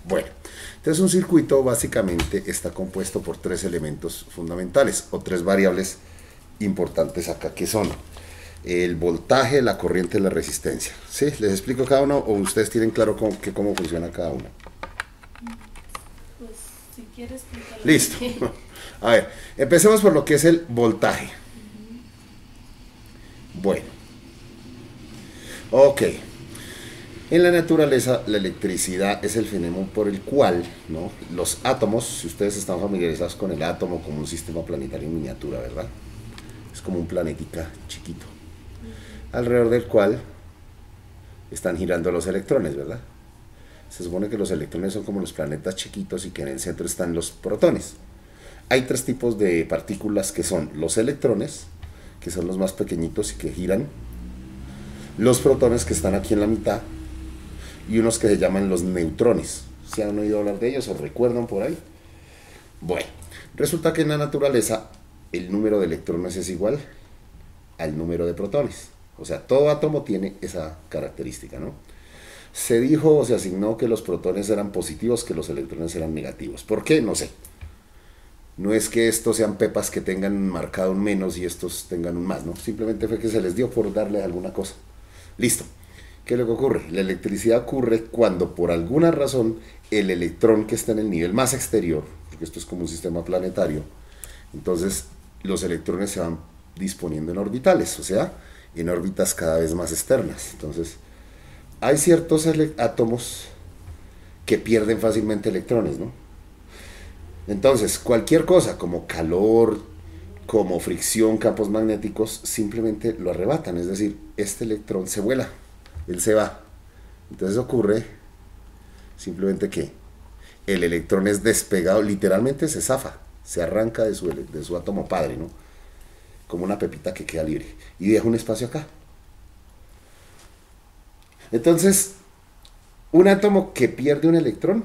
Bueno, entonces un circuito básicamente está compuesto por tres elementos fundamentales o tres variables importantes acá, que son el voltaje, la corriente y la resistencia. ¿Sí? ¿Les explico cada uno o ustedes tienen claro cómo funciona cada uno? Pues si quieres, explícalo. Listo. A ver, empecemos por lo que es el voltaje. Bueno, ok. En la naturaleza, la electricidad es el fenómeno por el cual, ¿no?, los átomos, si ustedes están familiarizados con el átomo como un sistema planetario en miniatura, ¿verdad? Es como un planetica chiquito, alrededor del cual están girando los electrones, ¿verdad? Se supone que los electrones son como los planetas chiquitos y que en el centro están los protones. Hay tres tipos de partículas que son los electrones, que son los más pequeñitos y que giran, los protones que están aquí en la mitad, y unos que se llaman los neutrones. ¿Se han oído hablar de ellos o recuerdan por ahí? Bueno, resulta que en la naturaleza el número de electrones es igual al número de protones. O sea, todo átomo tiene esa característica, ¿no? Se dijo o se asignó que los protones eran positivos, que los electrones eran negativos. ¿Por qué? No sé. No es que estos sean pepas que tengan marcado un menos y estos tengan un más, ¿no? Simplemente fue que se les dio por darle alguna cosa. Listo. ¿Qué es lo que ocurre? La electricidad ocurre cuando por alguna razón el electrón que está en el nivel más exterior, porque esto es como un sistema planetario, entonces los electrones se van disponiendo en orbitales, o sea, en órbitas cada vez más externas. Entonces, hay ciertos átomos que pierden fácilmente electrones, ¿no? Entonces, cualquier cosa como calor, como fricción, campos magnéticos, simplemente lo arrebatan, es decir, este electrón se vuela, él se va. Entonces ocurre simplemente que el electrón es despegado, literalmente se zafa, se arranca de su átomo padre, ¿no? Como una pepita que queda libre y deja un espacio acá. Entonces, un átomo que pierde un electrón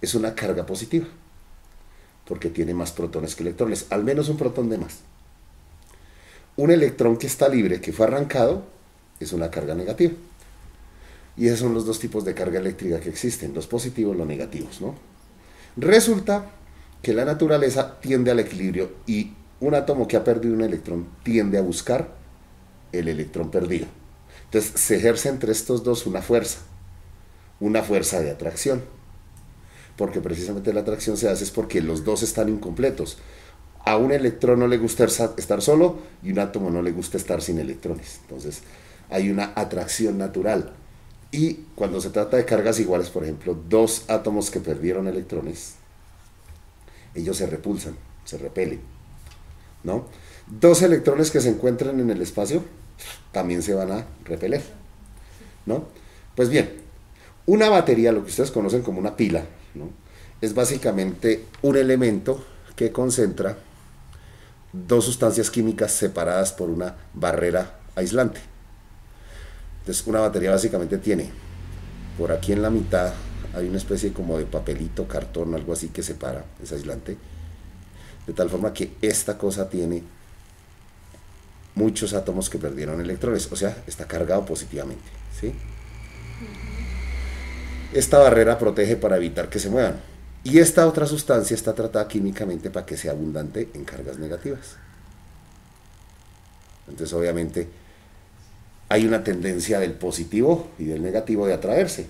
es una carga positiva, porque tiene más protones que electrones, al menos un protón de más. Un electrón que está libre, que fue arrancado, es una carga negativa. Y esos son los dos tipos de carga eléctrica que existen, los positivos y los negativos, ¿no? Resulta que la naturaleza tiende al equilibrio y un átomo que ha perdido un electrón tiende a buscar el electrón perdido. Entonces se ejerce entre estos dos una fuerza de atracción, porque precisamente la atracción se hace es porque los dos están incompletos. A un electrón no le gusta estar solo y un átomo no le gusta estar sin electrones. Entonces hay una atracción natural. Y cuando se trata de cargas iguales, por ejemplo, dos átomos que perdieron electrones, ellos se repulsan, se repelen, ¿no? Dos electrones que se encuentran en el espacio también se van a repeler, ¿no? Pues bien, una batería, lo que ustedes conocen como una pila, ¿no?, es básicamente un elemento que concentra dos sustancias químicas separadas por una barrera aislante. Entonces, una batería básicamente tiene, por aquí en la mitad, hay una especie como de papelito, cartón, algo así que separa, es aislante, de tal forma que esta cosa tiene muchos átomos que perdieron electrones, o sea, está cargado positivamente, ¿sí? Esta barrera protege para evitar que se muevan. Y esta otra sustancia está tratada químicamente para que sea abundante en cargas negativas. Entonces, obviamente, hay una tendencia del positivo y del negativo de atraerse.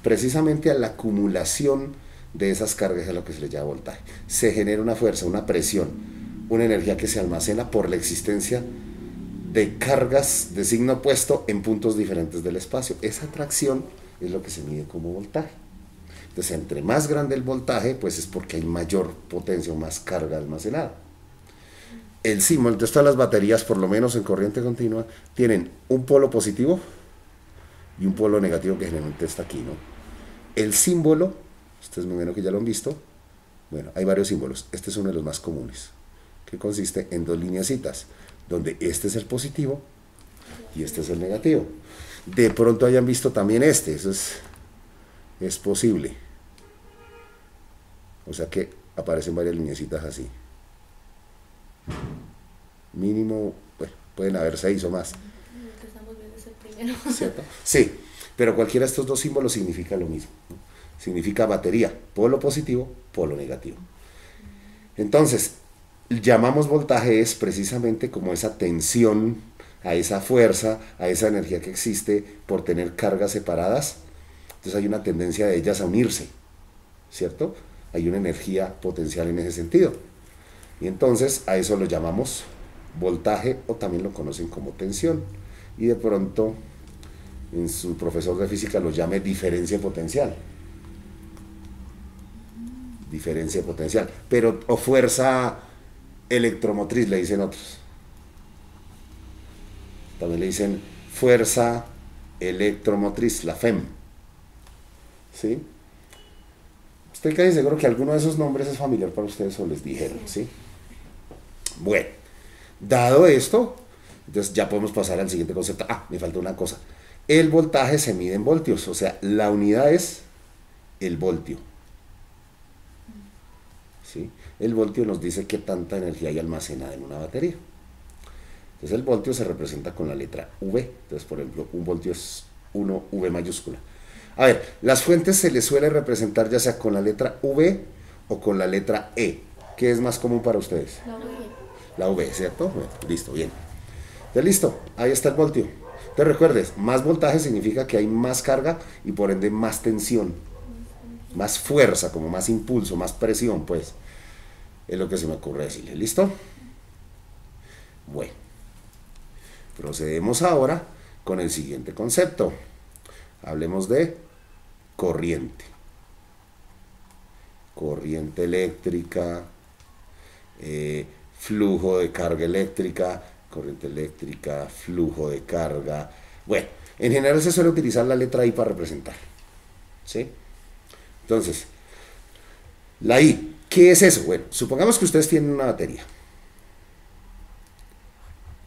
Precisamente a la acumulación de esas cargas es lo que se le llama voltaje. Se genera una fuerza, una presión, una energía que se almacena por la existencia de cargas de signo opuesto en puntos diferentes del espacio. Esa atracción es lo que se mide como voltaje. Entonces, entre más grande el voltaje, pues es porque hay mayor potencia o más carga almacenada. El símbolo, entonces todas las baterías, por lo menos en corriente continua, tienen un polo positivo y un polo negativo que generalmente está aquí, ¿no? El símbolo, ustedes me imagino que ya lo han visto, bueno, hay varios símbolos, este es uno de los más comunes, que consiste en dos lineecitas, donde este es el positivo y este es el negativo. De pronto hayan visto también este, eso es posible. O sea que aparecen varias lineecitas así. Mínimo, bueno, pueden haber 6 o más. El que estamos viendo es el primero. ¿Cierto? Sí, pero cualquiera de estos dos símbolos significa lo mismo, ¿no? significa batería, polo positivo, polo negativo. Entonces, llamamos voltaje es precisamente como esa tensión, a esa fuerza, a esa energía que existe por tener cargas separadas. Entonces hay una tendencia de ellas a unirse, ¿cierto? Hay una energía potencial en ese sentido. Y entonces a eso lo llamamos voltaje o también lo conocen como tensión. Y de pronto en su profesor de física lo llame diferencia potencial. Diferencia potencial. Pero, o fuerza electromotriz, le dicen otros. También le dicen fuerza electromotriz, la FEM. ¿Sí? Estoy casi seguro que alguno de esos nombres es familiar para ustedes o les dijeron, ¿sí? Bueno, dado esto, entonces ya podemos pasar al siguiente concepto. Ah, me falta una cosa. El voltaje se mide en voltios, o sea, la unidad es el voltio. ¿Sí? El voltio nos dice qué tanta energía hay almacenada en una batería. Entonces el voltio se representa con la letra V. Entonces, por ejemplo, un voltio es 1 V mayúscula. A ver, las fuentes se les suele representar ya sea con la letra V o con la letra E. ¿Qué es más común para ustedes? La V. La V, ¿cierto? Bueno, listo, bien. Entonces, listo, ahí está el voltio. Entonces recuerdes, más voltaje significa que hay más carga y por ende más tensión, más fuerza, como más impulso, más presión, pues. Es lo que se me ocurre decirle, ¿listo? Bueno, procedemos ahora con el siguiente concepto. Hablemos de corriente. Corriente eléctrica, flujo de carga eléctrica, corriente eléctrica, flujo de carga. Bueno, en general se suele utilizar la letra I para representar, ¿sí? Entonces, la I, ¿qué es eso? Bueno, supongamos que ustedes tienen una batería.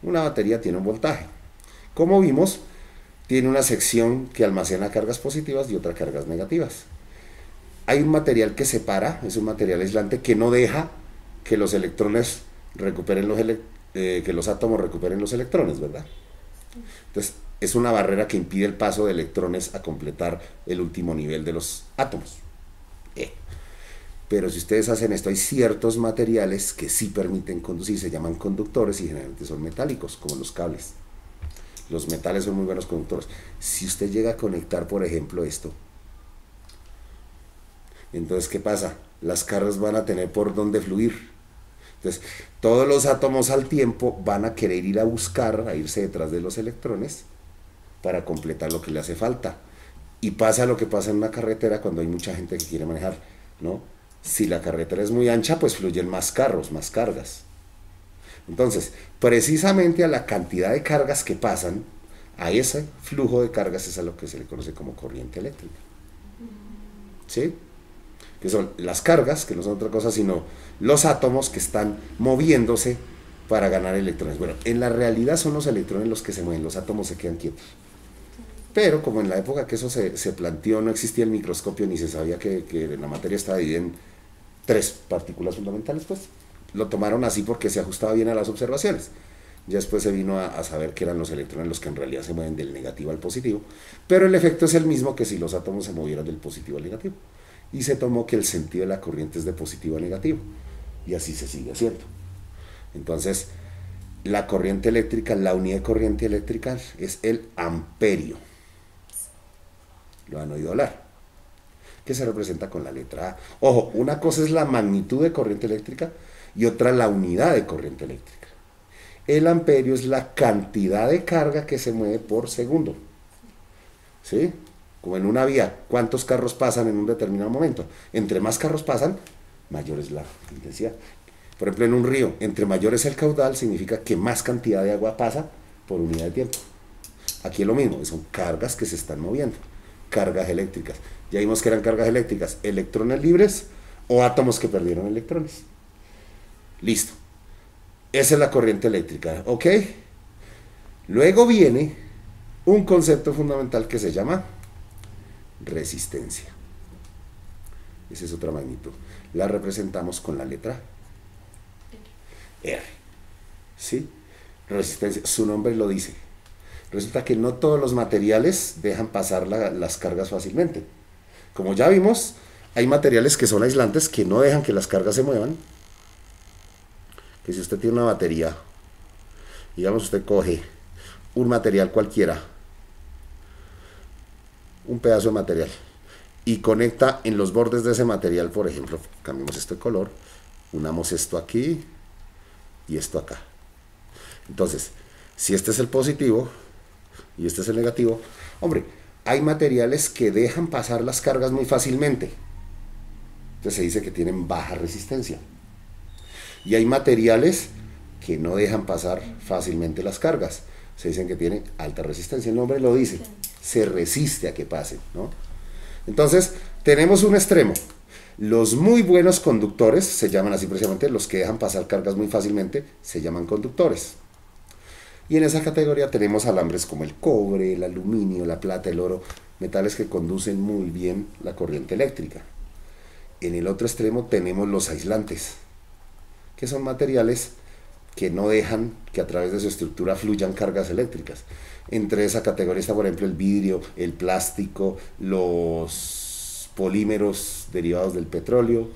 Una batería tiene un voltaje. Como vimos, tiene una sección que almacena cargas positivas y otras cargas negativas. Hay un material que separa, es un material aislante que no deja que los electrones recuperen que los átomos recuperen los electrones, ¿verdad? Entonces, es una barrera que impide el paso de electrones a completar el último nivel de los átomos. Pero si ustedes hacen esto, hay ciertos materiales que sí permiten conducir, se llaman conductores y generalmente son metálicos, como los cables. Los metales son muy buenos conductores. Si usted llega a conectar, por ejemplo, esto, entonces, ¿qué pasa? Las cargas van a tener por dónde fluir. Entonces, todos los átomos al tiempo van a querer ir a buscar, a irse detrás de los electrones para completar lo que le hace falta. Y pasa lo que pasa en una carretera cuando hay mucha gente que quiere manejar, ¿no? Si la carretera es muy ancha, pues fluyen más carros, más cargas. Entonces, precisamente a la cantidad de cargas que pasan, a ese flujo de cargas es a lo que se le conoce como corriente eléctrica. ¿Sí? Que son las cargas, que no son otra cosa sino los átomos que están moviéndose para ganar electrones. Bueno, en la realidad son los electrones los que se mueven, los átomos se quedan quietos. Pero como en la época que eso se planteó no existía el microscopio ni se sabía que la materia estaba dividida en 3 partículas fundamentales, pues lo tomaron así porque se ajustaba bien a las observaciones. Ya después se vino a saber que eran los electrones los que en realidad se mueven del negativo al positivo, pero el efecto es el mismo que si los átomos se movieran del positivo al negativo. Y se tomó que el sentido de la corriente es de positivo a negativo, y así se sigue haciendo. Entonces, la corriente eléctrica, la unidad de corriente eléctrica es el amperio. Lo han oído hablar, que se representa con la letra A. Ojo, una cosa es la magnitud de corriente eléctrica y otra la unidad de corriente eléctrica. El amperio es la cantidad de carga que se mueve por segundo. ¿Sí? Como en una vía, ¿cuántos carros pasan en un determinado momento? Entre más carros pasan, mayor es la intensidad. Por ejemplo, en un río, entre mayor es el caudal, significa que más cantidad de agua pasa por unidad de tiempo. Aquí es lo mismo, son cargas que se están moviendo. Cargas eléctricas. Ya vimos que eran cargas eléctricas, electrones libres o átomos que perdieron electrones. Listo. Esa es la corriente eléctrica, ¿ok? Luego viene un concepto fundamental que se llama resistencia. Esa es otra magnitud. La representamos con la letra R. ¿Sí? Resistencia, su nombre lo dice. Resulta que no todos los materiales dejan pasar las cargas fácilmente. como ya vimos, hay materiales que son aislantes que no dejan que las cargas se muevan. Que si usted tiene una batería, digamos usted coge un material cualquiera, un pedazo de material, y conecta en los bordes de ese material, por ejemplo, cambiamos este color, unamos esto aquí y esto acá. Entonces, si este es el positivo y este es el negativo, hombre, hay materiales que dejan pasar las cargas muy fácilmente. Entonces se dice que tienen baja resistencia. Y hay materiales que no dejan pasar fácilmente las cargas. Se dicen que tienen alta resistencia. El nombre lo dice. Se resiste a que pasen, ¿no? Entonces, tenemos un extremo. Los muy buenos conductores, se llaman así precisamente, los que dejan pasar cargas muy fácilmente, se llaman conductores. Y en esa categoría tenemos alambres como el cobre, el aluminio, la plata, el oro, metales que conducen muy bien la corriente eléctrica. En el otro extremo tenemos los aislantes, que son materiales que no dejan que a través de su estructura fluyan cargas eléctricas. Entre esa categoría está, por ejemplo, el vidrio, el plástico, los polímeros derivados del petróleo,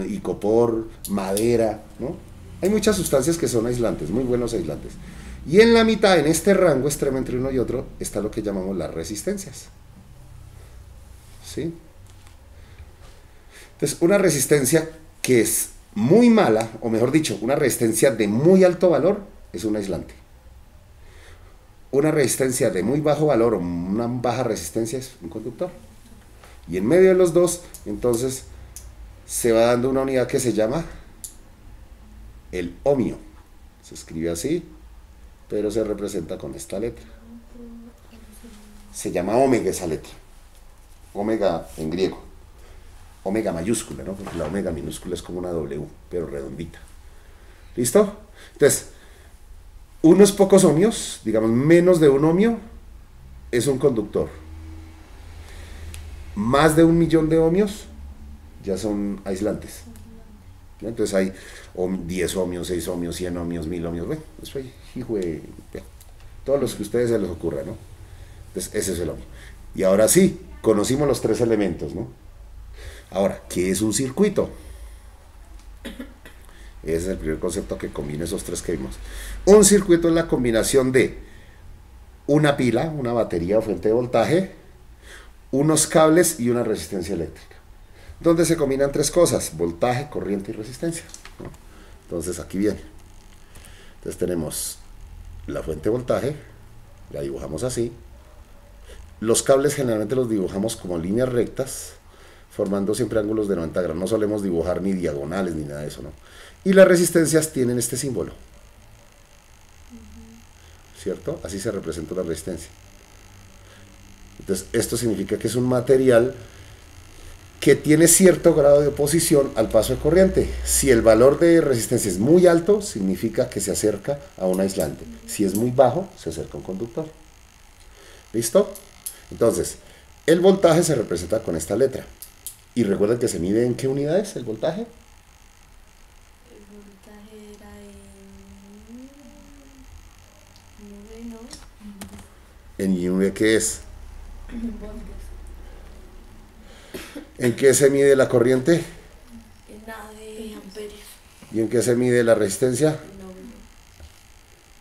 icopor, madera, ¿no? Hay muchas sustancias que son aislantes, muy buenos aislantes. Y en la mitad, en este rango extremo entre uno y otro, está lo que llamamos las resistencias. ¿Sí? Entonces, una resistencia que es muy mala, o mejor dicho, una resistencia de muy alto valor, es un aislante. Una resistencia de muy bajo valor o una baja resistencia es un conductor. Y en medio de los dos, entonces, se va dando una unidad que se llama el ohmio. Se escribe así, pero se representa con esta letra. Se llama omega esa letra. Omega en griego. Omega mayúscula, ¿no? Porque la omega minúscula es como una W, pero redondita. ¿Listo? Entonces, unos pocos ohmios, digamos menos de un ohmio, es un conductor. Más de 1.000.000 de ohmios ya son aislantes. ¿No? Entonces hay 10 ohmios, 6 ohmios, 100 ohmios, 1000 ohmios. Bueno, eso hay, hijo de, todos los que a ustedes se les ocurra, ¿no? Entonces, ese es el ohmio. Y ahora sí, conocimos los tres elementos, ¿no? Ahora, ¿qué es un circuito? Ese es el primer concepto que combina esos tres que vimos. Un circuito es la combinación de una pila, una batería o fuente de voltaje, unos cables y una resistencia eléctrica, donde se combinan tres cosas: voltaje, corriente y resistencia, ¿no? Entonces aquí viene. Entonces tenemos la fuente de voltaje, la dibujamos así. Los cables generalmente los dibujamos como líneas rectas, formando siempre ángulos de 90 grados. No solemos dibujar ni diagonales ni nada de eso, ¿no? Y las resistencias tienen este símbolo, ¿cierto? Así se representa la resistencia. Entonces, esto significa que es un material que tiene cierto grado de oposición al paso de corriente. Si el valor de resistencia es muy alto, significa que se acerca a un aislante. Si es muy bajo, se acerca a un conductor. ¿Listo? Entonces, el voltaje se representa con esta letra. Y recuerden que se mide en qué unidades el voltaje. El voltaje era en 9, ¿no? ¿En unidad qué es? Voltios. ¿En qué se mide la corriente? En nada de amperios. ¿Y en qué se mide la resistencia? No,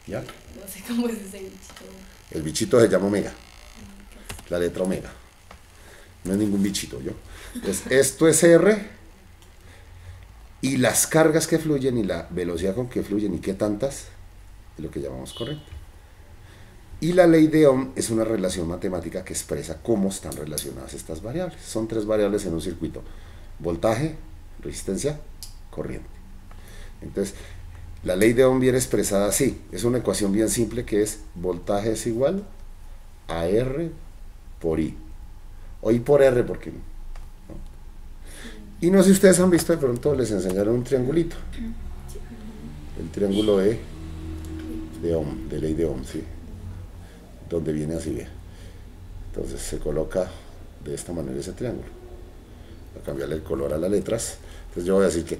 ¿Ya? no sé cómo es ese bichito. El bichito se llama omega. La letra omega. No es ningún bichito, ¿yo? Entonces, esto es R, y las cargas que fluyen y la velocidad con que fluyen y qué tantas es lo que llamamos corriente. Y la ley de Ohm es una relación matemática que expresa cómo están relacionadas estas variables. Son tres variables en un circuito: voltaje, resistencia, corriente. Entonces, la ley de Ohm viene expresada así. Es una ecuación bien simple que es: voltaje es igual a R por I. O I por R, porque ¿no? Y no sé si ustedes han visto, de pronto les enseñaron un triangulito. El triángulo de Ohm, de ley de Ohm, ¿sí? Donde viene así, ¿ve? Entonces se coloca de esta manera ese triángulo. Voy a cambiarle el color a las letras. Entonces yo voy a decir que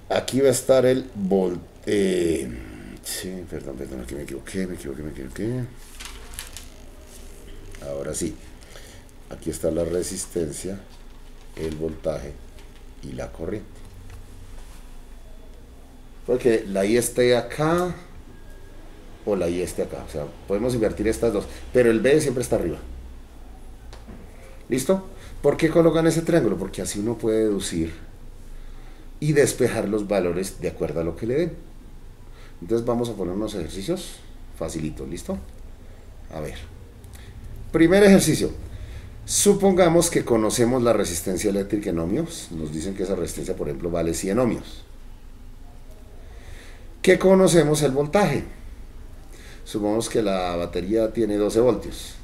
aquí va a estar el sí, perdón, aquí me equivoqué. Ahora sí. Aquí está la resistencia, el voltaje y la corriente. Porque la I esté acá o la I esté acá. O sea, podemos invertir estas dos. Pero el B siempre está arriba. ¿Listo? ¿Por qué colocan ese triángulo? Porque así uno puede deducir y despejar los valores de acuerdo a lo que le den. Entonces vamos a poner unos ejercicios facilitos. ¿Listo? A ver. Primer ejercicio. Supongamos que conocemos la resistencia eléctrica en ohmios. Nos dicen que esa resistencia, por ejemplo, vale 100 ohmios. ¿Qué conocemos el voltaje? Supongamos que la batería tiene 12 voltios.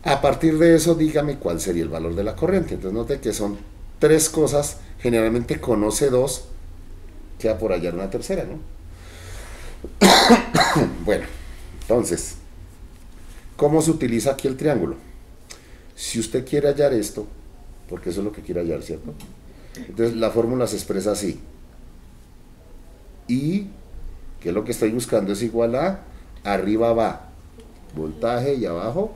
A partir de eso, dígame cuál sería el valor de la corriente. Entonces note que son tres cosas. Generalmente conoce dos. Queda por hallar una tercera, ¿no? Bueno, entonces, ¿cómo se utiliza aquí el triángulo? Si usted quiere hallar esto, porque eso es lo que quiere hallar, ¿cierto? Entonces la fórmula se expresa así. Y, que es lo que estoy buscando, es igual a, arriba va voltaje y abajo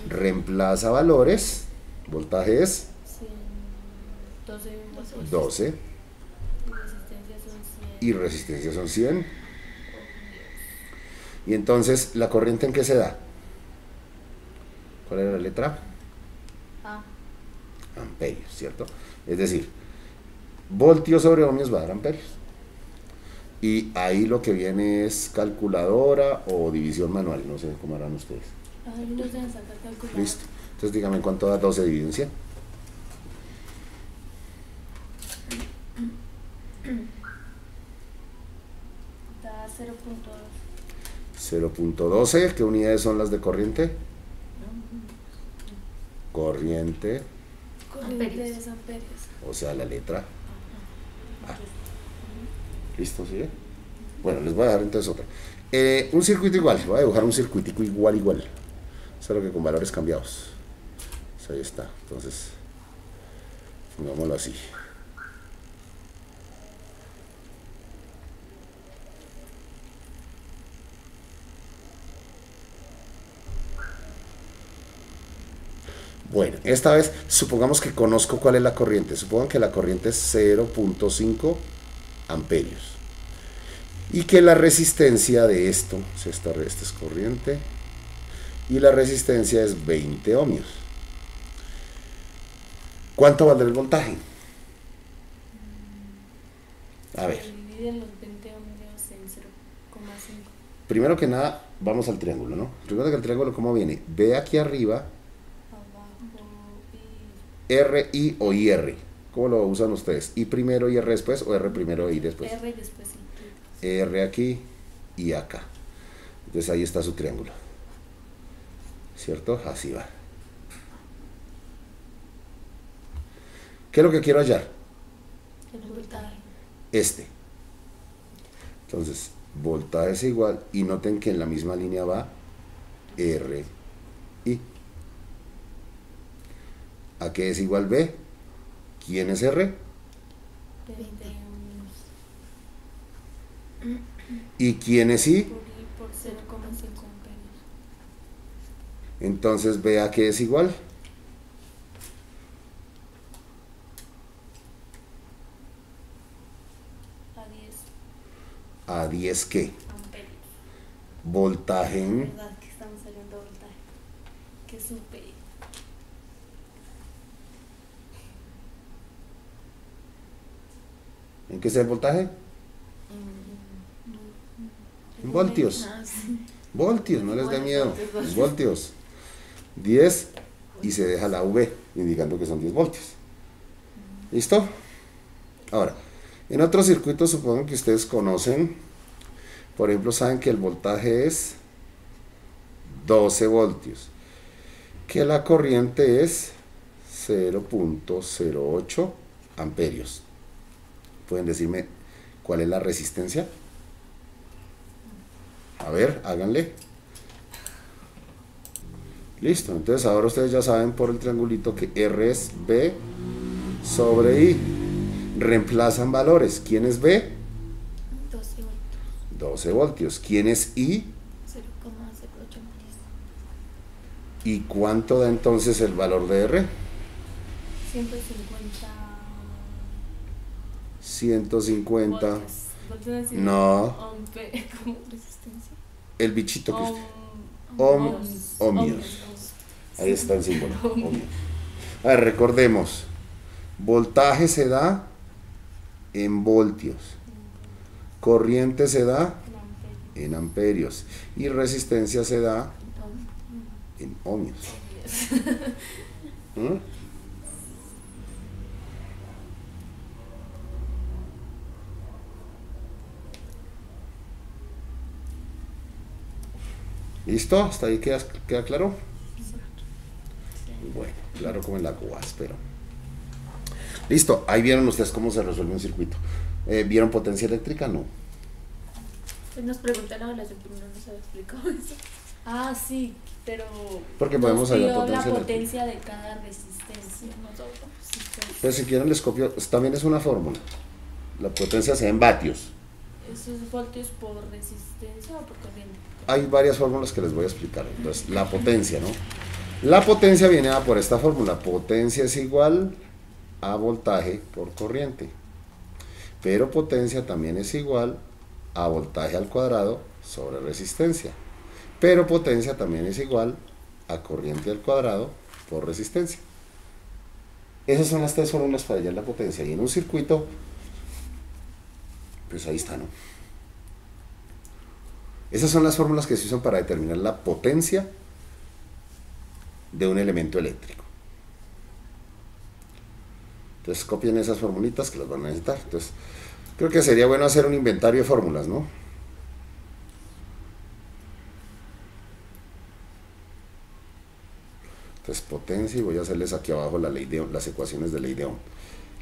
reemplaza valores. Voltaje es 12 y resistencia son 100. Y entonces, ¿la corriente en qué se da? ¿Cuál era la letra? A. Amperios, ¿cierto? Es decir, voltios sobre ohmios va a dar amperios. Y ahí lo que viene es calculadora o división manual, no sé cómo harán ustedes. No se sacar calculadora. Listo. Entonces dígame cuánto da 12 dividido en 100. Da 0.2. 0.12. ¿Qué unidades son las de corriente? Corriente, Amperios. Amperios. o sea, la letra A. ¿Listo? ¿Sigue? Bueno, les voy a dejar entonces otra. Un circuito igual. Voy a dibujar un circuitico igual. Solo que con valores cambiados. Pues ahí está. Entonces, pongámoslo así. Bueno, esta vez supongamos que conozco cuál es la corriente. Supongan que la corriente es 0.5 amperios. Y que la resistencia de esto, esta es corriente, y la resistencia es 20 ohmios. ¿Cuánto valdrá el voltaje? A ver. Dividen los 20 ohmios en 0,5. Primero que nada, vamos al triángulo, ¿no? Recuerda que el triángulo, ¿cómo viene? Ve aquí arriba, R, I o IR. ¿Cómo lo usan ustedes? ¿I primero, IR después o R primero, I después? R después sí. R aquí y acá. Entonces ahí está su triángulo. ¿Cierto? Así va. ¿Qué es lo que quiero hallar? El voltaje. Este. Entonces, voltaje es igual, y noten que en la misma línea va R, I. ¿A qué es igual B? ¿Quién es R? 20 ohmios. ¿Y quién es I? Por 0,5 amperios. Entonces, B a qué es igual. A 10 A 10 ¿qué? amperios. Voltaje Es en... verdad que estamos saliendo voltaje. Que supe. ¿En qué es el voltaje? En voltios. Voltios, no les dé miedo. Voltios. 10 y se deja la V, indicando que son 10 voltios. ¿Listo? Ahora, en otros circuitos supongo que ustedes conocen, por ejemplo, saben que el voltaje es 12 voltios, que la corriente es 0.08 amperios. ¿Pueden decirme cuál es la resistencia? A ver, háganle. Listo, entonces ahora ustedes ya saben por el triangulito que R es B sobre I. Reemplazan valores. ¿Quién es B? 12 voltios. 12 voltios. ¿Quién es I? 0,08 amperios. ¿Y cuánto da entonces el valor de R? 150 150. voltios. ¿Voltios decir? No. ¿Cómo? ¿Resistencia? El bichito que usted. Ohmios. Ohmios. Ahí está el símbolo. Ohmios. A ver, recordemos. Voltaje se da en voltios. Corriente se da en amperios. Y resistencia se da en ohmios. ¿Mm? ¿Listo? ¿Hasta ahí queda claro? Bueno, claro como el agua, espero. Listo, ahí vieron ustedes cómo se resuelve un circuito. ¿Vieron potencia eléctrica? No. Pues nos preguntan ahora, yo primero nos había explicado eso. Ah, sí, pero Porque podemos hallar la potencia potencia de cada resistencia. Pues si quieren les copio, también es una fórmula. La potencia se da en vatios. ¿Esos voltios por resistencia o por corriente? Hay varias fórmulas que les voy a explicar. Entonces, la potencia, ¿no? La potencia viene a por esta fórmula. Potencia es igual a voltaje por corriente. Pero potencia también es igual a voltaje al cuadrado sobre resistencia. Pero potencia también es igual a corriente al cuadrado por resistencia. Esas son las tres fórmulas para hallar la potencia. Y en un circuito, pues ahí está, ¿no? Esas son las fórmulas que se usan para determinar la potencia de un elemento eléctrico. Entonces copien esas formulitas que las van a necesitar. Entonces, creo que sería bueno hacer un inventario de fórmulas, ¿no? Entonces, potencia, y voy a hacerles aquí abajo la ley de Ohm, las ecuaciones de ley de Ohm.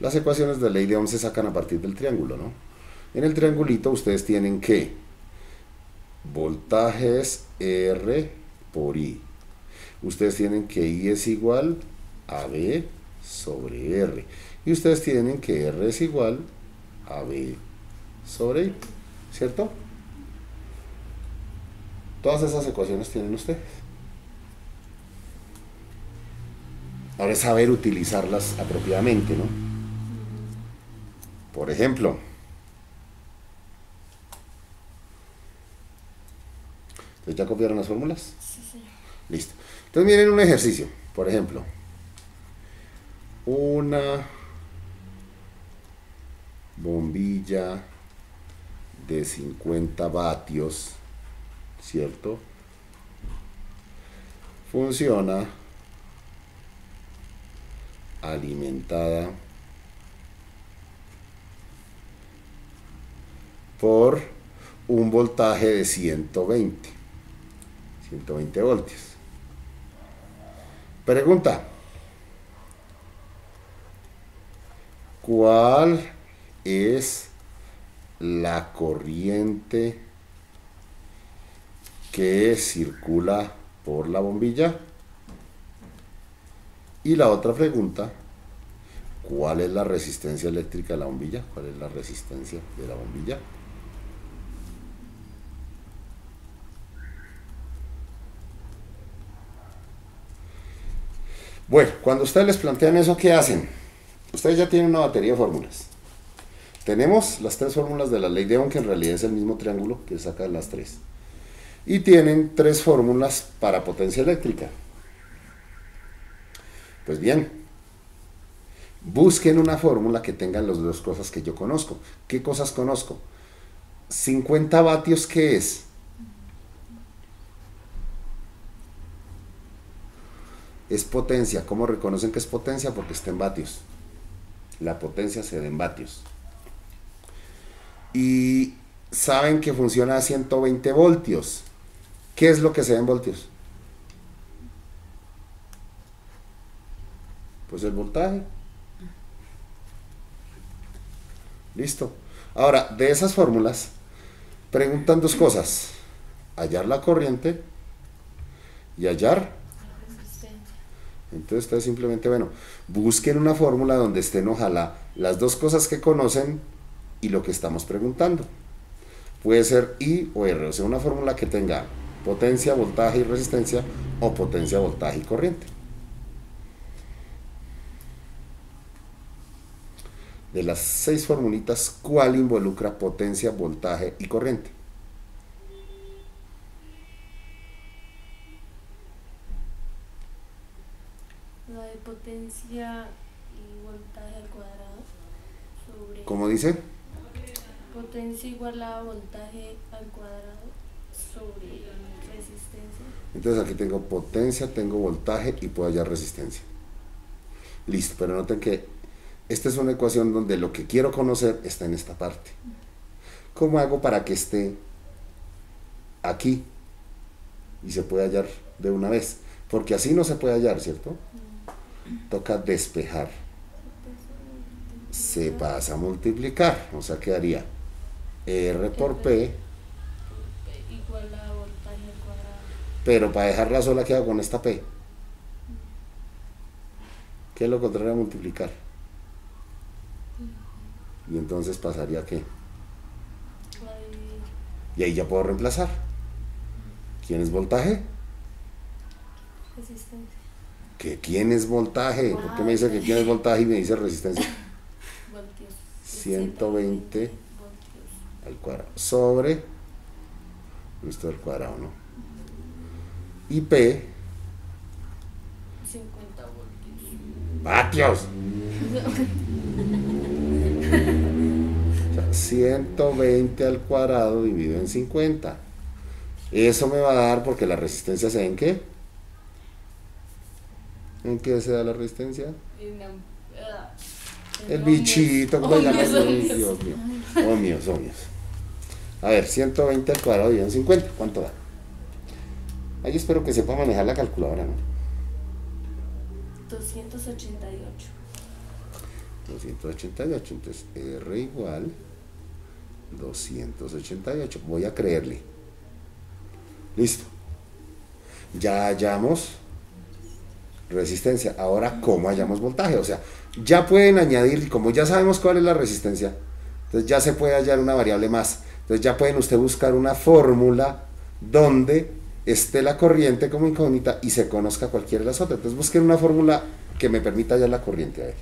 Las ecuaciones de ley de Ohm se sacan a partir del triángulo, ¿no? En el triangulito ustedes tienen que voltaje es R por I. Ustedes tienen que I es igual a B sobre R. Y ustedes tienen que R es igual a B sobre I, ¿cierto? Todas esas ecuaciones tienen ustedes. Ahora es saber utilizarlas apropiadamente, ¿no? Por ejemplo, ¿ustedes ya copiaron las fórmulas? Sí. Listo. Entonces miren un ejercicio. Por ejemplo, una bombilla de 50 vatios, ¿cierto? Funciona alimentada por un voltaje de 120 voltios. Pregunta: ¿cuál es la corriente que circula por la bombilla? Y la otra pregunta: ¿cuál es la resistencia eléctrica de la bombilla? ¿Cuál es la resistencia de la bombilla? Bueno, cuando ustedes les plantean eso, ¿qué hacen? Ustedes ya tienen una batería de fórmulas. Tenemos las tres fórmulas de la ley de Ohm, que en realidad es el mismo triángulo que saca las tres. Y tienen tres fórmulas para potencia eléctrica. Pues bien, busquen una fórmula que tenga las dos cosas que yo conozco. ¿Qué cosas conozco? 50 vatios, ¿qué es? Es potencia. ¿Cómo reconocen que es potencia? Porque está en vatios. La potencia se da en vatios. Y saben que funciona a 120 voltios. ¿Qué es lo que se da en voltios? Pues el voltaje. Listo. Ahora, de esas fórmulas, preguntan dos cosas: hallar la corriente y hallar. Entonces ustedes simplemente, bueno, busquen una fórmula donde estén, ojalá, las dos cosas que conocen y lo que estamos preguntando. Puede ser I o R, o sea, una fórmula que tenga potencia, voltaje y resistencia, o potencia, voltaje y corriente. De las 6 formulitas, ¿cuál involucra potencia, voltaje y corriente? La de potencia y voltaje al cuadrado sobre... ¿Cómo dice? Potencia igual a voltaje al cuadrado sobre resistencia. Entonces aquí tengo potencia, tengo voltaje y puedo hallar resistencia. Listo, pero noten que esta es una ecuación donde lo que quiero conocer está en esta parte. ¿Cómo hago para que esté aquí y se pueda hallar de una vez? Porque así no se puede hallar, ¿cierto? Toca despejar. Se pasa a multiplicar. O sea, quedaría R por P. Igual a voltaje al cuadrado. Pero para dejarla sola, ¿qué hago con esta P? ¿Qué es lo contrario a multiplicar? Y entonces pasaría a ¿qué? Y ahí ya puedo reemplazar. ¿Quién es voltaje? Resistencia. ¿Quién es voltaje? ¿Por qué me dice que quién es voltaje y me dice resistencia? Voltios. 120 voltios. al cuadrado sobre esto al cuadrado, ¿no? Y P 50 voltios. vatios. O sea, 120 al cuadrado dividido en 50. Eso me va a dar, porque la resistencia se da en ¿qué? ¿En qué se da la resistencia? El bichito, ¿cómo se llama? Dios mío. Ohmios. A ver, 120 al cuadrado dividido en 50. ¿Cuánto da? Ahí espero que sepa manejar la calculadora, ¿no? 288. 288. Entonces, R igual 288. Voy a creerle. Listo. Ya hallamos resistencia. Ahora, ¿cómo hallamos voltaje? O sea, ya pueden añadir, y como ya sabemos cuál es la resistencia, entonces ya se puede hallar una variable más. Entonces ya pueden usted buscar una fórmula donde esté la corriente como incógnita y se conozca cualquiera de las otras. Entonces busquen una fórmula que me permita hallar la corriente. A ver.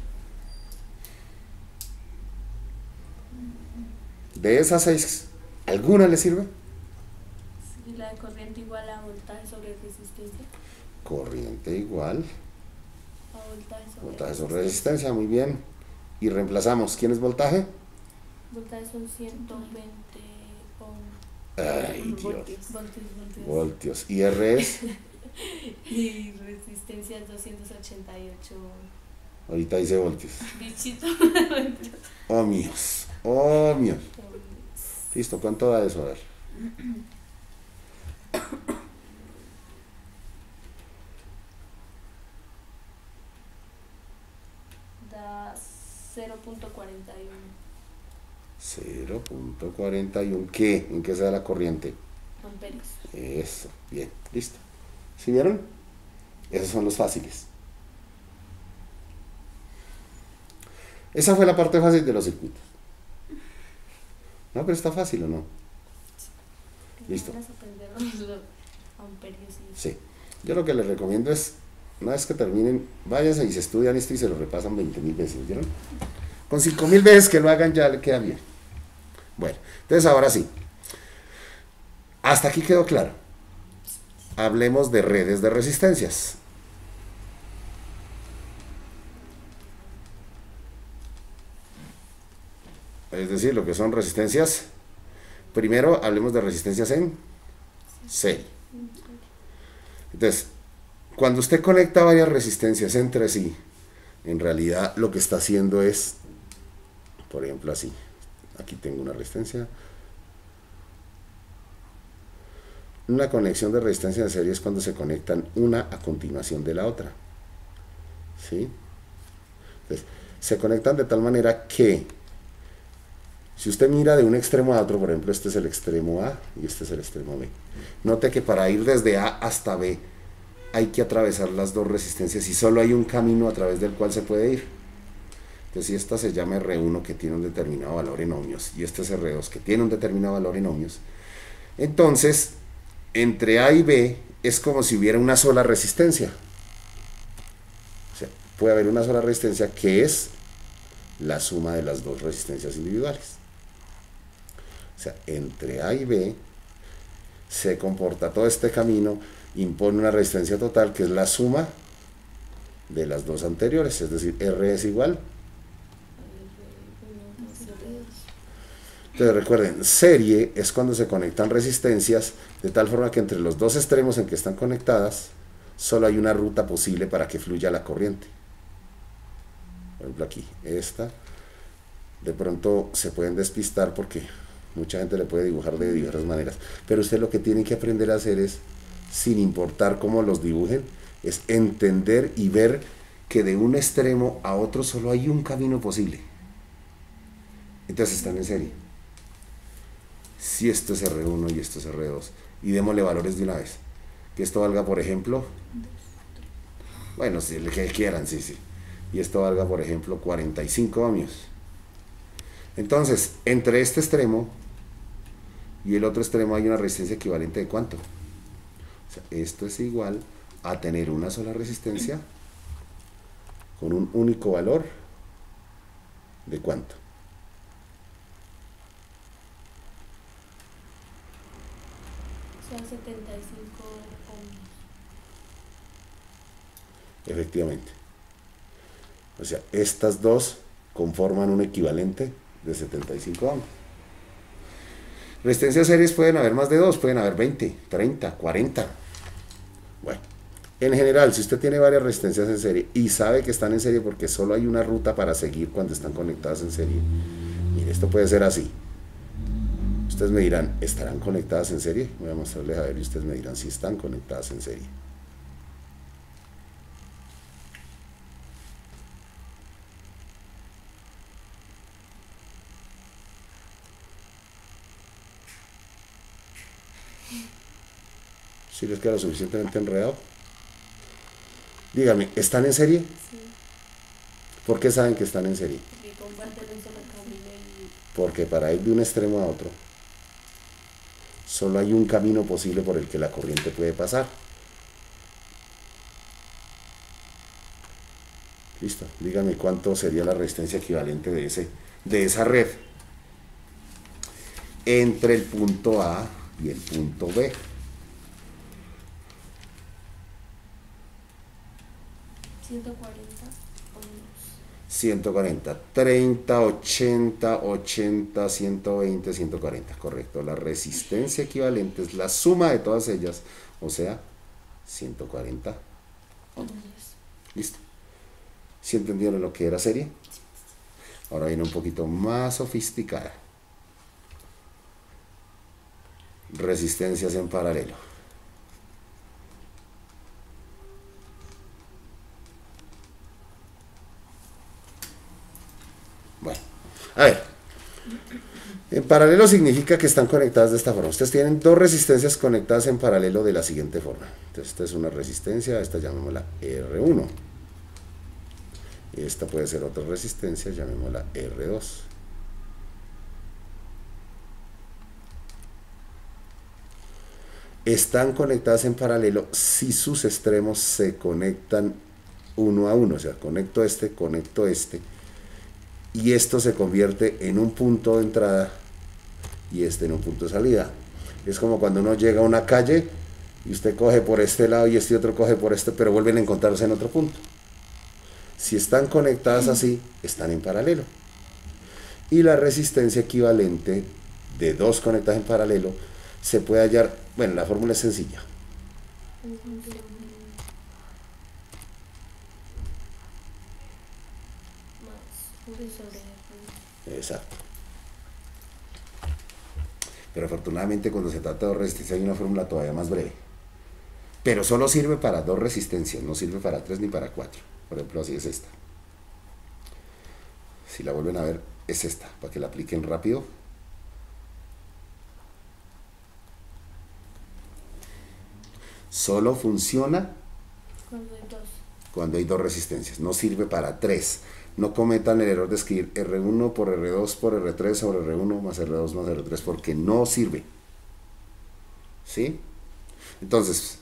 De esas 6, ¿alguna le sirve? Sí, la de corriente igual a voltaje sobre resistencia. Corriente igual A voltaje sobre resistencia, muy bien. Y reemplazamos. ¿Quién es voltaje? Voltaje son 120 Ay, Dios. voltios. Voltios. ¿Y R es? Y resistencia es 288. Ahorita dice voltios. Bichito. Ohmios. Listo, ¿cuánto da eso? A ver. Da 0.41. 0.41. ¿Qué? ¿En qué se da la corriente? Amperios. Eso, bien, listo. ¿Sí vieron? Esos son los fáciles. Esa fue la parte fácil de los circuitos. No, pero está fácil, ¿o no? Listo. Sí. Yo lo que les recomiendo es, una vez que terminen, váyanse y se estudian esto y se lo repasan 20.000 veces, ¿vieron? Con 5.000 veces que lo hagan ya le queda bien. Bueno, entonces ahora sí. Hasta aquí quedó claro. Hablemos de redes de resistencias. Es decir, lo que son resistencias. Primero hablemos de resistencias en serie. Entonces, cuando usted conecta varias resistencias entre sí, en realidad lo que está haciendo es, por ejemplo, así. Aquí tengo una resistencia. Una conexión de resistencia en serie es cuando se conectan una a continuación de la otra. ¿Sí? Entonces, se conectan de tal manera que si usted mira de un extremo a otro, por ejemplo, este es el extremo A y este es el extremo B. Note que para ir desde A hasta B hay que atravesar las dos resistencias y solo hay un camino a través del cual se puede ir. Entonces, si esta se llama R1, que tiene un determinado valor en ohmios, y este es R2, que tiene un determinado valor en ohmios, entonces entre A y B es como si hubiera una sola resistencia. O sea, puede haber una sola resistencia que es la suma de las dos resistencias individuales. O sea, entre A y B se comporta todo este camino, impone una resistencia total que es la suma de las dos anteriores, es decir, R es igual. Entonces recuerden, serie es cuando se conectan resistencias de tal forma que entre los dos extremos en que están conectadas solo hay una ruta posible para que fluya la corriente. Por ejemplo aquí, esta, de pronto se pueden despistar porque mucha gente le puede dibujar de diversas maneras, pero usted lo que tiene que aprender a hacer es, sin importar cómo los dibujen, es entender y ver que de un extremo a otro solo hay un camino posible. Entonces están en serie. Si esto es R1 y esto es R2, y démosle valores de una vez. Que esto valga, por ejemplo, bueno, si el que quieran, sí. Y esto valga, por ejemplo, 45 ohmios. Entonces, entre este extremo y el otro extremo hay una resistencia equivalente de ¿cuánto? O sea, esto es igual a tener una sola resistencia con un único valor de ¿cuánto? Son 75 ohmios. Efectivamente. O sea, estas dos conforman un equivalente de 75 ohmios. Resistencias series pueden haber más de dos, pueden haber 20, 30, 40. Bueno, en general, si usted tiene varias resistencias en serie y sabe que están en serie porque solo hay una ruta para seguir cuando están conectadas en serie, mire, esto puede ser así. Ustedes me dirán, ¿estarán conectadas en serie? Voy a mostrarles a ver y ustedes me dirán si están conectadas en serie. ¿Sí les queda lo suficientemente enredado? Díganme, ¿están en serie? Sí. ¿Por qué saben que están en serie? Porque comparten un solo camino y... Porque para ir de un extremo a otro solo hay un camino posible por el que la corriente puede pasar. Listo, díganme cuánto sería la resistencia equivalente de esa red entre el punto A y el punto B. 140, 30, 80, 80, 120, 140, correcto. La resistencia equivalente es la suma de todas ellas, o sea, 140 ohmios. Listo. ¿Sí entendieron lo que era serie? Ahora viene un poquito más sofisticada. Resistencias en paralelo. Bueno, a ver, en paralelo significa que están conectadas de esta forma. Ustedes tienen dos resistencias conectadas en paralelo de la siguiente forma. Entonces, esta es una resistencia, esta llamémosla R1. Y esta puede ser otra resistencia, llamémosla R2. Están conectadas en paralelo si sus extremos se conectan uno a uno. O sea, conecto este, y esto se convierte en un punto de entrada y este en un punto de salida. Es como cuando uno llega a una calle y usted coge por este lado y este otro coge por este, pero vuelven a encontrarse en otro punto. Si están conectadas así, están en paralelo. Y la resistencia equivalente de dos conectadas en paralelo se puede hallar, bueno, la fórmula es sencilla. Exacto. Pero afortunadamente cuando se trata de dos resistencias hay una fórmula todavía más breve. Pero solo sirve para dos resistencias, no sirve para tres ni para cuatro. Por ejemplo, así es esta. Si la vuelven a ver, es esta, para que la apliquen rápido. Solo funciona cuando hay dos resistencias, no sirve para tres. No cometan el error de escribir R1 por R2 por R3 sobre R1 más R2 más R3 porque no sirve. ¿Sí? Entonces,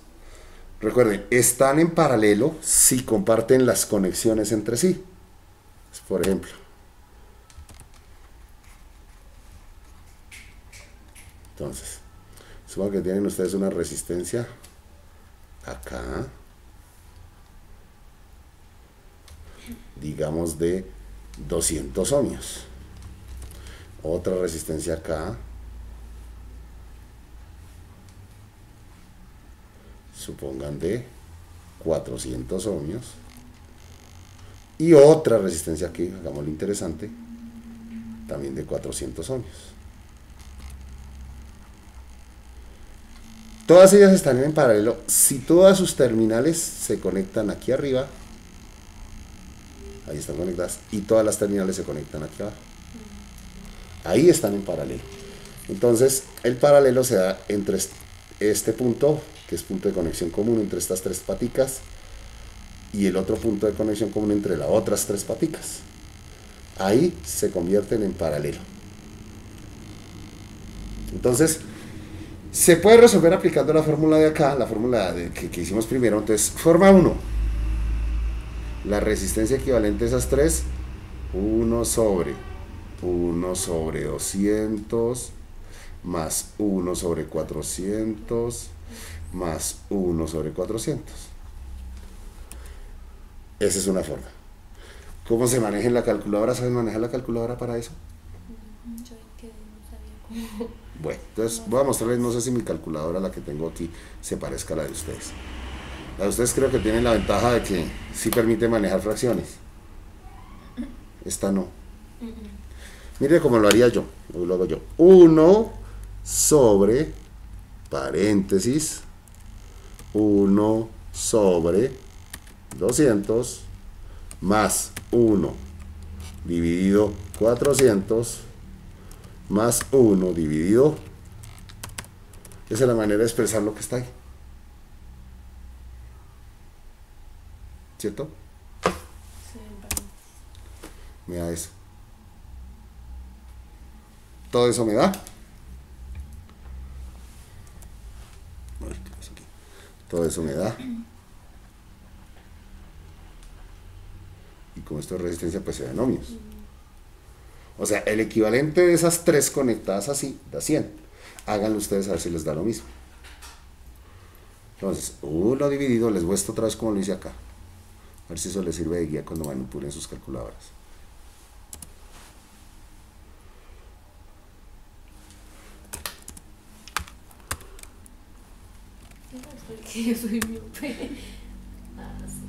recuerden, están en paralelo si comparten las conexiones entre sí. Por ejemplo, entonces, supongo que tienen ustedes una resistencia acá, digamos de 200 ohmios. Otra resistencia acá, supongan de 400 ohmios. Y otra resistencia aquí, hagámoslo interesante, también de 400 ohmios. Todas ellas están en paralelo. Si todas sus terminales se conectan aquí arriba, ahí están conectadas, y todas las terminales se conectan aquí abajo, ahí están en paralelo. Entonces, el paralelo se da entre este punto, que es punto de conexión común entre estas tres paticas, y el otro punto de conexión común entre las otras tres paticas. Ahí se convierten en paralelo. Entonces, se puede resolver aplicando la fórmula de acá, la fórmula que hicimos primero. Entonces, forma 1. La resistencia equivalente a esas tres, 1 sobre 200 más 1 sobre 400 más 1 sobre 400. Esa es una forma. ¿Cómo se maneja en la calculadora? ¿Saben manejar la calculadora para eso? Yo que no sabía cómo. Bueno, entonces voy a mostrarles, no sé si mi calculadora, la que tengo aquí, se parezca a la de ustedes. La de ustedes creo que tienen la ventaja de que sí permite manejar fracciones. Esta no. Mire cómo lo haría yo, lo hago yo. 1 sobre, paréntesis, 1 sobre 200 más 1 dividido 400 más 1 dividido. Esa es la manera de expresar lo que está ahí. ¿Cierto? Sí, Me da eso. Todo eso me da. A ver, ¿qué pasa aquí? Todo eso me da. Y como esto es resistencia, pues se dan ohmios. O sea, el equivalente de esas tres conectadas así da 100. Háganlo ustedes a ver si les da lo mismo. Entonces, 1 dividido, les muestro otra vez como lo hice acá. A ver si eso les sirve de guía cuando manipulen sus calculadoras. porque yo soy miope. Ah, sí.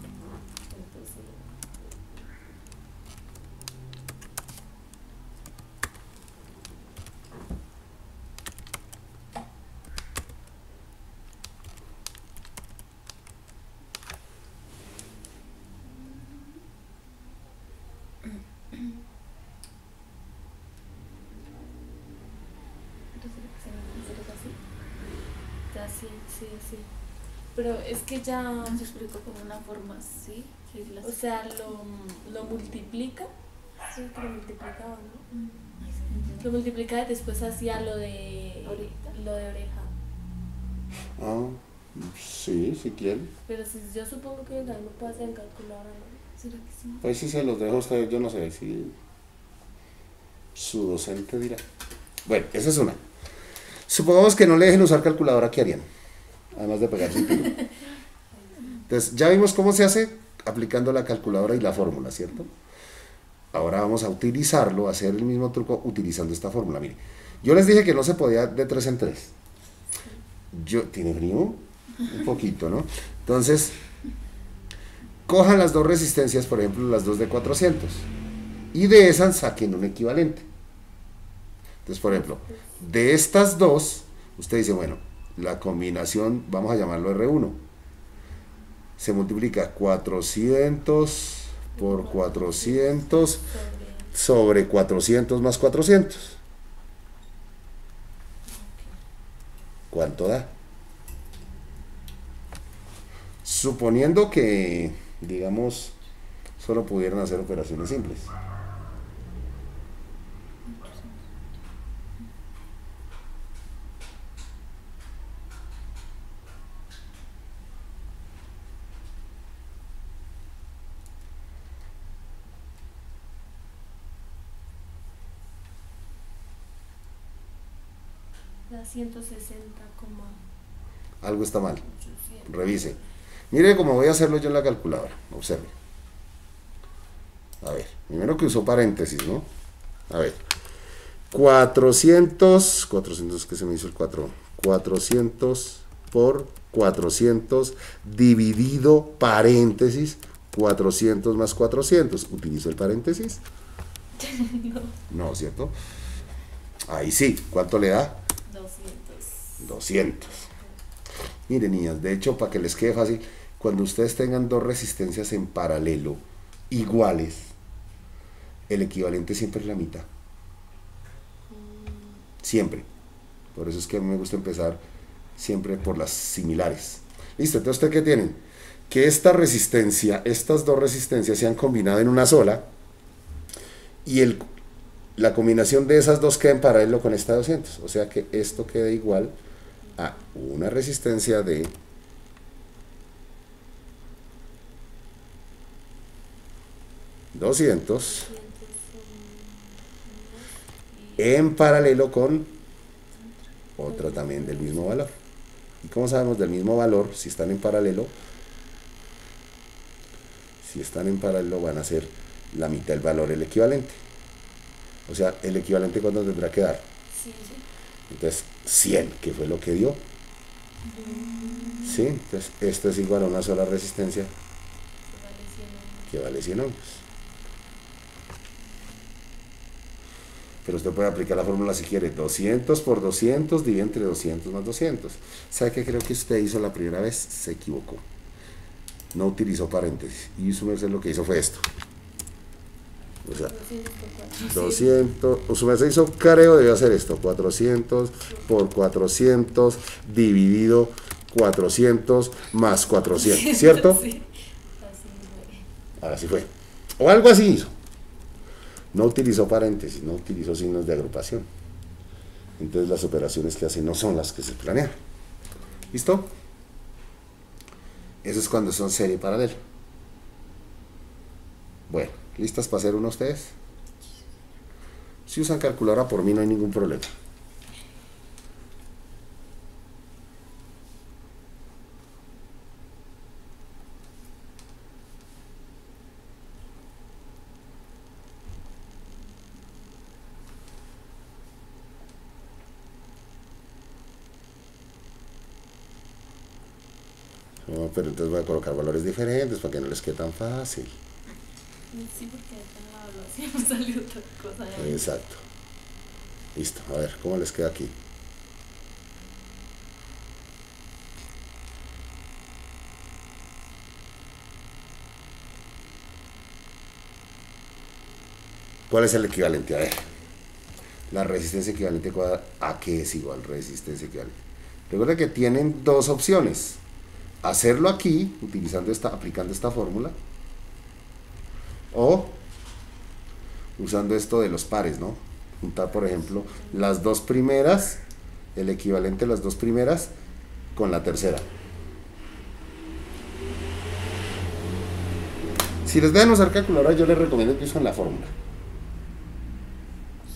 Entonces, ya sí, sí, sí. Pero es que ya se explicó como una forma así. Sí, o sea, lo multiplica. Sí, que lo multiplicaba, ¿no? Lo multiplica y después hacía lo de oreja. Ah, sí, si quieren. Pero si yo supongo que no puede hacer en calculadora, ¿no? ¿Será que sí? Pues sí se los dejo a ustedes, yo no sé si su docente dirá. Bueno, esa es una. Supongamos que no le dejen usar calculadora, ¿qué harían? Además de pegarse un tiro. Entonces, ya vimos cómo se hace aplicando la calculadora y la fórmula, ¿cierto? Ahora vamos a utilizarlo, a hacer el mismo truco utilizando esta fórmula. Mire, yo les dije que no se podía de 3 en 3. ¿Tiene frío? Un poquito, ¿no? Entonces, cojan las dos resistencias, por ejemplo, las dos de 400. Y de esas saquen un equivalente. Entonces, por ejemplo, de estas dos, usted dice, bueno, la combinación, vamos a llamarlo R1. Se multiplica 400 por 400 sobre 400 más 400. ¿Cuánto da? Suponiendo que, digamos, solo pudieran hacer operaciones simples. Da 160, Algo está mal. 800. Revise. Mire cómo voy a hacerlo yo en la calculadora. Observe. A ver, primero que usó paréntesis, ¿no? A ver. 400 que se me hizo el 4. 400 por 400 dividido paréntesis 400 más 400. ¿Utilizo el paréntesis? No, ¿cierto? Ahí sí. ¿Cuánto le da? 200. Miren, niñas, de hecho, para que les quede fácil, cuando ustedes tengan dos resistencias en paralelo iguales, el equivalente siempre es la mitad. Siempre. Por eso es que a mí me gusta empezar siempre por las similares. Listo, entonces, ¿ustedes qué tienen? Que esta resistencia, estas dos resistencias se han combinado en una sola y la combinación de esas dos queda en paralelo con esta 200. O sea que esto queda igual a una resistencia de 200 en paralelo con otra también del mismo valor. ¿Y cómo sabemos del mismo valor? Si están en paralelo, van a ser la mitad del valor, el equivalente. O sea, el equivalente, ¿cuánto tendrá que dar? Sí. Entonces, 100, que fue lo que dio. ¿Sí? Entonces, esto es igual a una sola resistencia que vale 100 ohms. Pero usted puede aplicar la fórmula si quiere. 200 por 200 divide entre 200 más 200. ¿Sabe qué creo que usted hizo la primera vez? Se equivocó. No utilizó paréntesis. Y su merced lo que hizo fue esto. O sea, 200, su merced hizo careo, debe hacer esto. 400 por 400 dividido 400 más 400. ¿Cierto? Sí. Ahora sí fue. O algo así hizo. No utilizó paréntesis, no utilizó signos de agrupación. Entonces las operaciones que hace no son las que se planean. ¿Listo? Eso es cuando son serie paralela. Bueno, ¿listas para hacer uno ustedes? Si usan calculadora, por mí no hay ningún problema. No, pero entonces voy a colocar valores diferentes para que no les quede tan fácil. Sí, porque en la evaluación salió otra cosa. Exacto. Listo, a ver, ¿cómo les queda aquí? ¿Cuál es el equivalente? A ver, la resistencia equivalente a qué es igual resistencia equivalente. Recuerda que tienen dos opciones: hacerlo aquí, aplicando esta fórmula, o usando esto de los pares, ¿no? Juntar, por ejemplo, las dos primeras, el equivalente de las dos primeras con la tercera. Si les dejan usar calculadora, yo les recomiendo que usen la fórmula.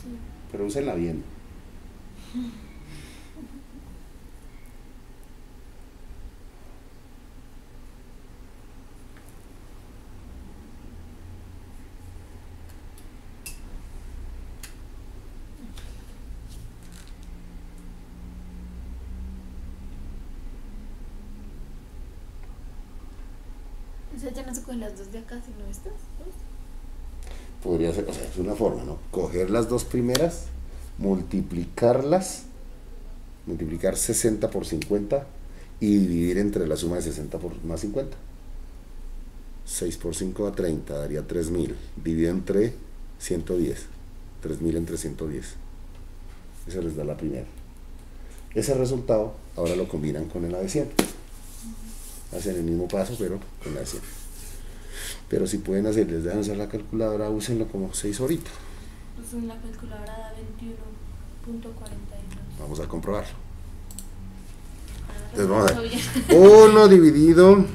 Sí. Pero úsenla bien. O sea, ya no se cogen las dos de acá, sino estas dos. Podría ser, o sea, es una forma, ¿no? Coger las dos primeras, multiplicarlas, multiplicar 60 por 50 y dividir entre la suma de 60 por más 50. 6 por 5 da 30, daría 3000. Divide entre 110. 3000 entre 110. Esa les da la primera. Ese resultado ahora lo combinan con la de 100. Hacen el mismo paso, pero con la de 100. Pero si pueden hacer, les dejan usar la calculadora, úsenlo como 6 horitas. Pues en la calculadora da 21.42. Vamos a comprobarlo. Entonces vamos a ver. 1 dividido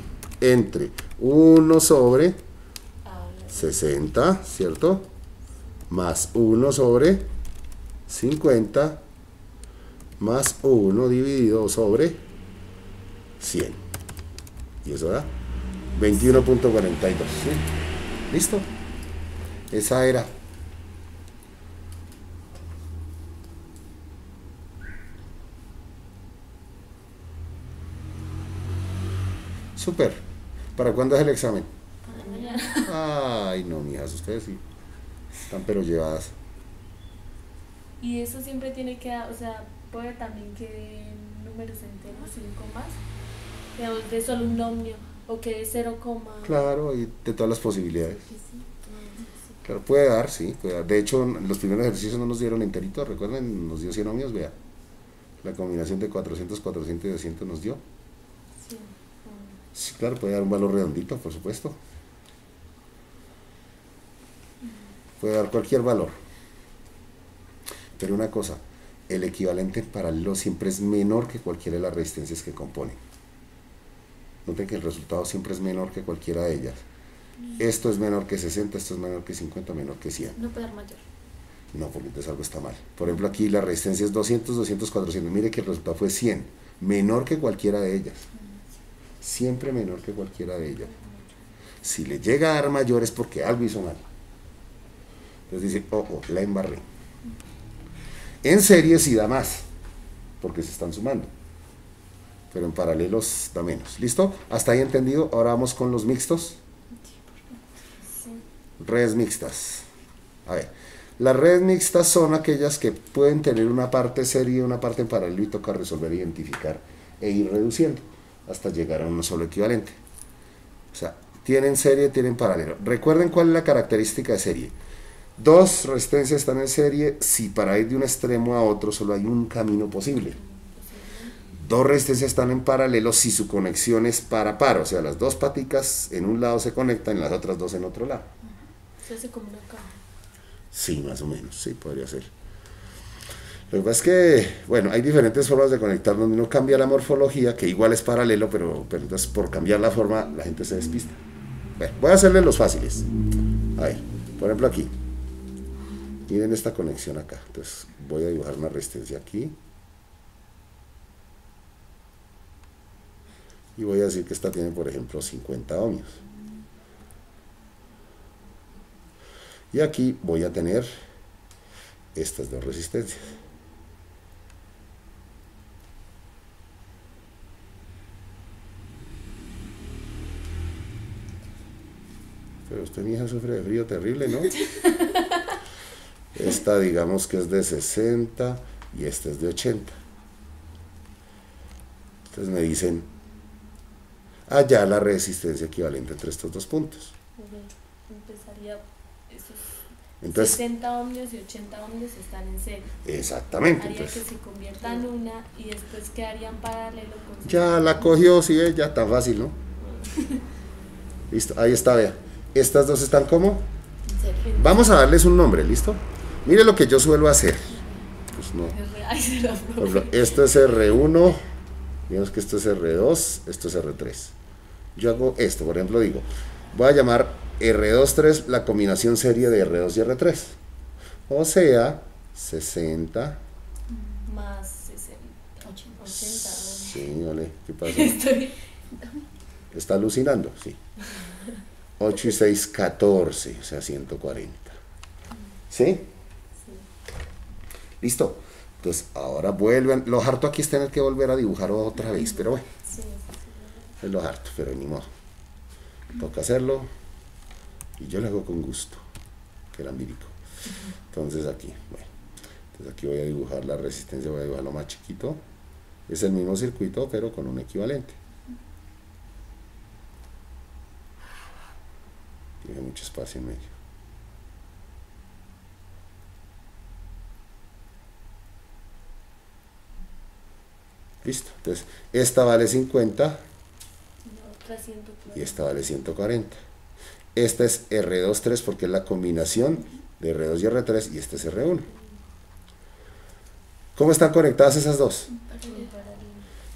entre 1 sobre 60, ¿cierto? Más 1 sobre 50 más 1 dividido sobre 100. Y eso da 21.42. ¿Sí? ¿Listo? Esa era. Súper. ¿Para cuándo es el examen? Para mañana. Ay, no, mijas, ustedes sí están pero llevadas. Y eso siempre tiene que dar, o sea, puede también que den números enteros, 5 más, que de solo un nomio, o que de 0, Claro, y de todas las posibilidades. sí, sí. Sí. Claro, puede dar, sí, puede dar. De hecho, los primeros ejercicios no nos dieron enteritos, recuerden, nos dio 100 ohmios, vea. La combinación de 400, 400 y 200 nos dio. Sí. Sí, claro, puede dar un valor redondito, por supuesto. Puede dar cualquier valor. Pero una cosa, el equivalente en paralelo siempre es menor que cualquiera de las resistencias que componen. Noten que el resultado siempre es menor que cualquiera de ellas. Esto es menor que 60, esto es menor que 50, menor que 100. No puede dar mayor. No, porque entonces algo está mal. Por ejemplo, aquí la resistencia es 200, 200, 400. Mire que el resultado fue 100, menor que cualquiera de ellas. Siempre menor que cualquiera de ellas. Si le llega a dar mayor es porque algo hizo mal. Entonces dice, la embarré. En serie sí da más, porque se están sumando. Pero en paralelos da menos. ¿Listo? ¿Hasta ahí entendido? Ahora vamos con los mixtos. Sí. Redes mixtas. A ver, las redes mixtas son aquellas que pueden tener una parte serie y una parte en paralelo y toca resolver, identificar e ir reduciendo hasta llegar a un solo equivalente. O sea, tienen serie, tienen paralelo. Recuerden cuál es la característica de serie. Dos resistencias están en serie si para ir de un extremo a otro solo hay un camino posible. Dos resistencias están en paralelo si su conexión es par a par, o sea, las dos paticas en un lado se conectan y las otras dos en otro lado. Se hace como una caja. Sí, más o menos, sí, podría ser. Lo que pasa es que, bueno, hay diferentes formas de conectar donde uno cambia la morfología, que igual es paralelo, pero entonces por cambiar la forma la gente se despista. Bueno, voy a hacerle los fáciles. A ver, por ejemplo aquí. Miren esta conexión acá. Entonces voy a dibujar una resistencia aquí. Y voy a decir que esta tiene, por ejemplo, 50 ohmios. Y aquí voy a tener estas dos resistencias. Pero usted, mi hija, sufre de frío terrible, ¿no? Esta digamos que es de 60 y esta es de 80. Entonces me dicen, allá la resistencia equivalente entre estos dos puntos. Empezaría esos Entonces, 60 ohmios y 80 ohmios están en serie. exactamente. Haría Entonces, que se conviertan una y después quedarían paralelo con ya la cogió, sí, ya tan fácil, ¿no? Listo, ahí está, vea. Estas dos están como. en serie. Vamos a darles un nombre, ¿listo? Mire lo que yo suelo hacer. Pues no. Ay, se la Por ejemplo, esto es R1, digamos que esto es R2, esto es R3. Yo hago esto, por ejemplo, digo, voy a llamar R23 la combinación serie de R2 y R3. O sea, 60. más 60, 80. Sí, vale, ¿qué pasa? Estoy. Está alucinando, sí. 8 y 6, 14, o sea, 140. ¿Sí? Sí. Listo. Entonces, ahora vuelven. Lo harto aquí es tener que volver a dibujar otra vez, pero bueno, Sí, es lo harto, pero ni modo. Toca hacerlo y yo lo hago con gusto, que era lírico. Entonces aquí, bueno, entonces aquí voy a dibujar la resistencia, voy a dibujarlo más chiquito. Es el mismo circuito, pero con un equivalente. Tiene mucho espacio en medio. Listo. Entonces, esta vale 50 no, otra 140. y esta vale 140. Esta es R23 porque es la combinación de R2 y R3 y este es R1. ¿Cómo están conectadas esas dos?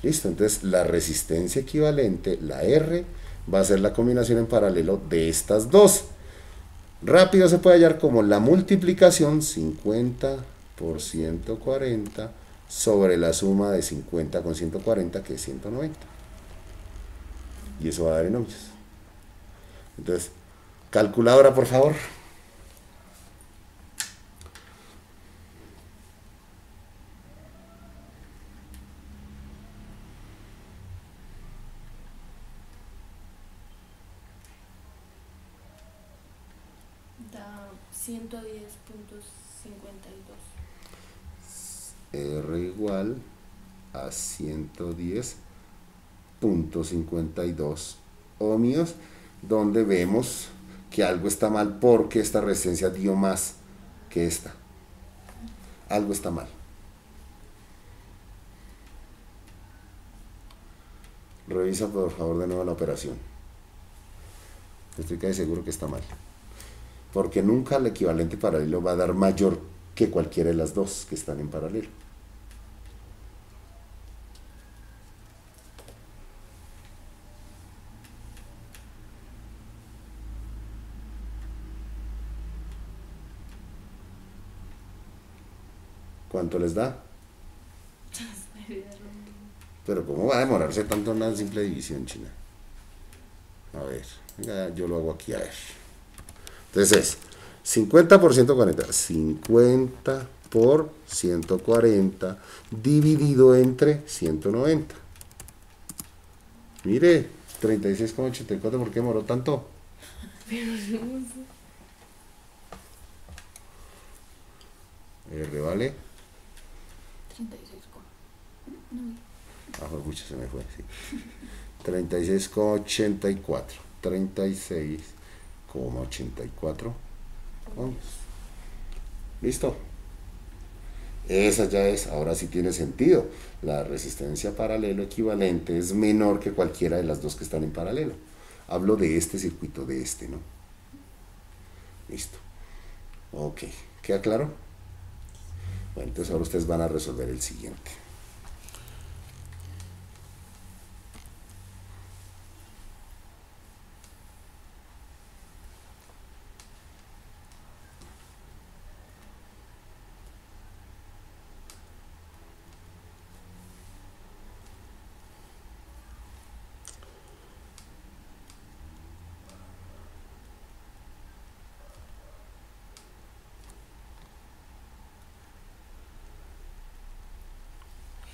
Listo, entonces la resistencia equivalente, la R, va a ser la combinación en paralelo de estas dos. Rápido se puede hallar como la multiplicación 50 por 140 sobre la suma de 50 con 140, que es 190. Y eso va a dar en ohmios. Entonces, calculadora, por favor. Da 110.52. R igual a 110.52 ohmios, donde vemos que algo está mal porque esta resistencia dio más que esta. Algo está mal. Revisa por favor de nuevo la operación. Estoy casi seguro que está mal. Porque nunca el equivalente paralelo va a dar mayor que cualquiera de las dos que están en paralelo. ¿Cuánto les da? Pero ¿cómo va a demorarse tanto en una simple división, China? A ver, venga, yo lo hago aquí, a ver. Entonces es 50 por 140, 50 por 140 dividido entre 190. Mire, 36,84, ¿por qué demoró tanto? Pero no sé. R vale. 36. No. Ah, pues mucho se me fue, sí. 36,84. 36,84 ohmios. ¿Listo? Esa ya es, ahora sí tiene sentido. La resistencia paralelo equivalente es menor que cualquiera de las dos que están en paralelo. Hablo de este circuito, de este, ¿no? Listo. Ok, ¿queda claro? Bueno, entonces ahora ustedes van a resolver el siguiente.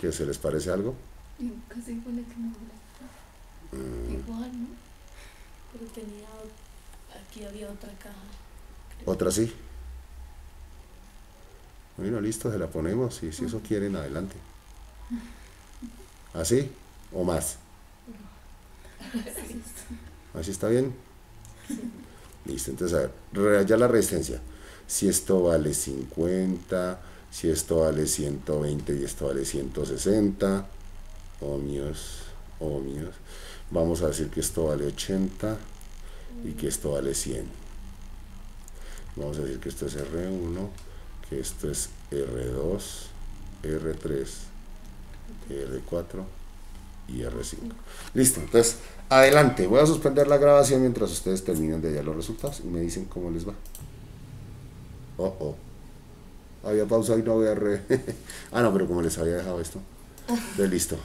¿Qué se les parece algo? Casi pone que no. Igual, ¿no? Pero tenía. Aquí había otra caja. ¿Otra sí? Bueno, listo, se la ponemos y si eso quieren, adelante. ¿Así o más? ¿Así está bien? Listo, entonces a ver, rayar la resistencia. Si esto vale 50, si esto vale 120 y esto vale 160 ohmios, vamos a decir que esto vale 80 y que esto vale 100. Vamos a decir que esto es R1, que esto es R2, R3, R4 y R5. Listo, entonces adelante, voy a suspender la grabación mientras ustedes terminan de hallar los resultados y me dicen cómo les va. Había pausado y no había ah no, pero como les había dejado esto. Entonces listo.